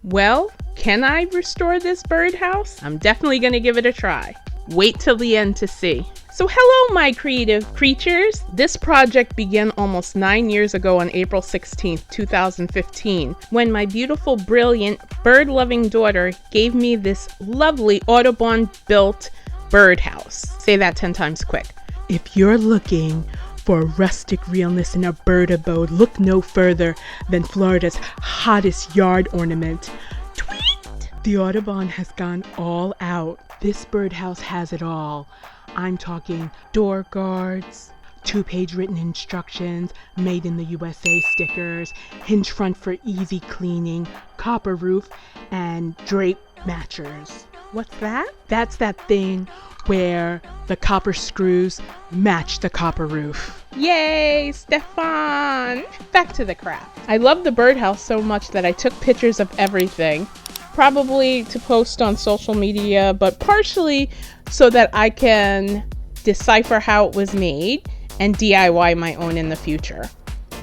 Well, can I restore this birdhouse? I'm definitely going to give it a try. Wait till the end to see. So hello, my creative creatures. This project began almost 9 years ago on April 16th, 2015, when my beautiful, brilliant, bird-loving daughter gave me this lovely Audubon-built birdhouse. Say that 10 times quick. If you're looking for rustic realness in a bird abode, look no further than Florida's hottest yard ornament. Tweet! The Audubon has gone all out. This birdhouse has it all. I'm talking door guards, 2-page written instructions, made in the USA stickers, hinge front for easy cleaning, copper roof, and drape matchers. What's that? That's that thing where the copper screws match the copper roof. Yay, Stefan! Back to the craft. I love the birdhouse so much that I took pictures of everything, probably to post on social media, but partially so that I can decipher how it was made and DIY my own in the future.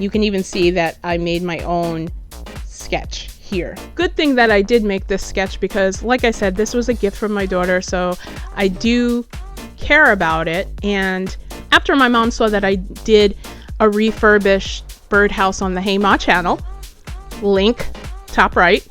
You can even see that I made my own sketch here. Good thing that I did make this sketch because, like I said, this was a gift from my daughter, so I do care about it. And after my mom saw that I did a refurbished birdhouse on the Maaa channel, link top right,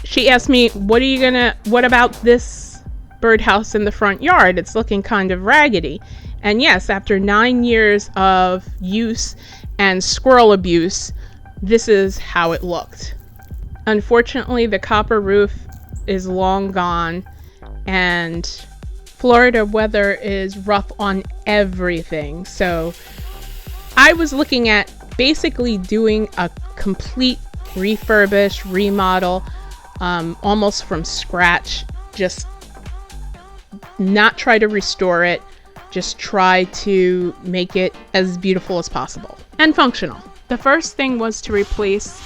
she asked me, what about this birdhouse in the front yard? It's looking kind of raggedy. And yes, after 9 years of use and squirrel abuse, this is how it looked. Unfortunately, the copper roof is long gone, and Florida weather is rough on everything. So I was looking at basically doing a complete refurbish, remodel, almost from scratch. Just not try to restore it, just try to make it as beautiful as possible and functional. The first thing was to replace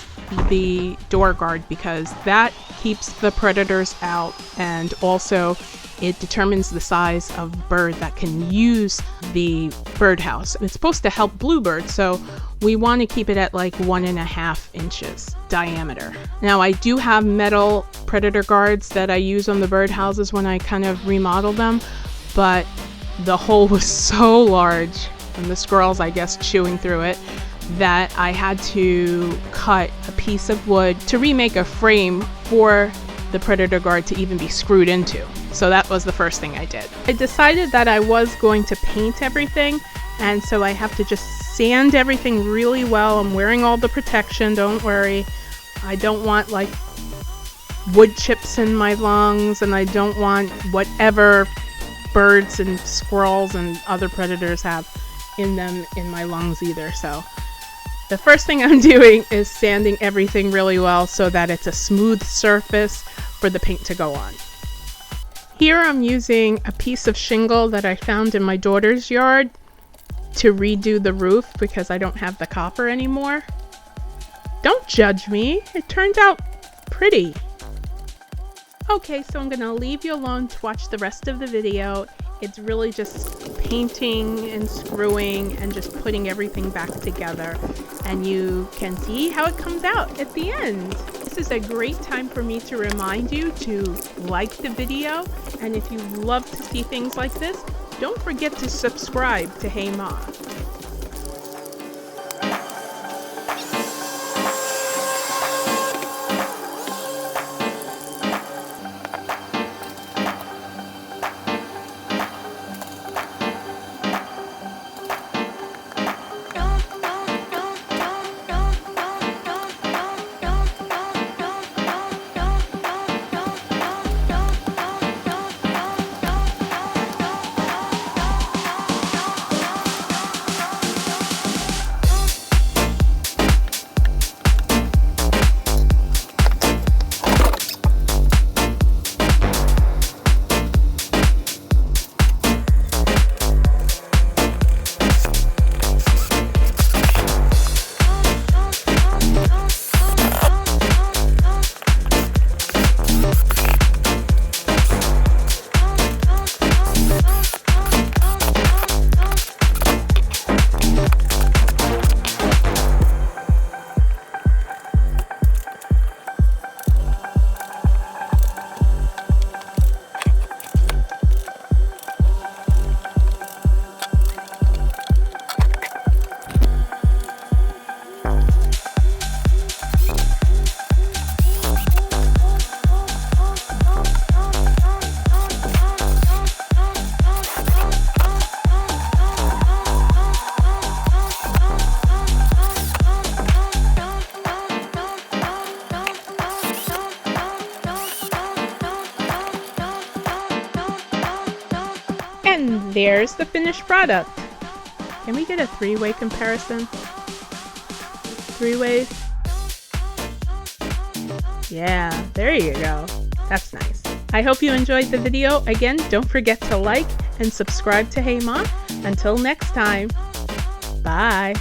the door guard because that keeps the predators out, and also it determines the size of bird that can use the birdhouse. It's supposed to help bluebirds, so we want to keep it at like 1.5 inches diameter. Now I do have metal predator guards that I use on the birdhouses when I kind of remodel them, but the hole was so large from the squirrels, I guess, chewing through it, that I had to cut a piece of wood to remake a frame for the predator guard to even be screwed into. So that was the first thing I did. I decided that I was going to paint everything, and so I have to just sand everything really well. I'm wearing all the protection, don't worry. I don't want like wood chips in my lungs, and I don't want whatever birds and squirrels and other predators have in them in my lungs either. So the first thing I'm doing is sanding everything really well so that it's a smooth surface for the paint to go on. Here I'm using a piece of shingle that I found in my daughter's yard to redo the roof because I don't have the copper anymore. Don't judge me, it turned out pretty. Okay, so I'm gonna leave you alone to watch the rest of the video. It's really just painting and screwing and just putting everything back together, and you can see how it comes out at the end. This is a great time for me to remind you to like the video, and if you love to see things like this, don't forget to subscribe to Maaa. And there's the finished product. Can we get a three-way comparison? Three ways? Yeah, there you go. That's nice. I hope you enjoyed the video. Again, don't forget to like and subscribe to Hey Maaa. Until next time, bye.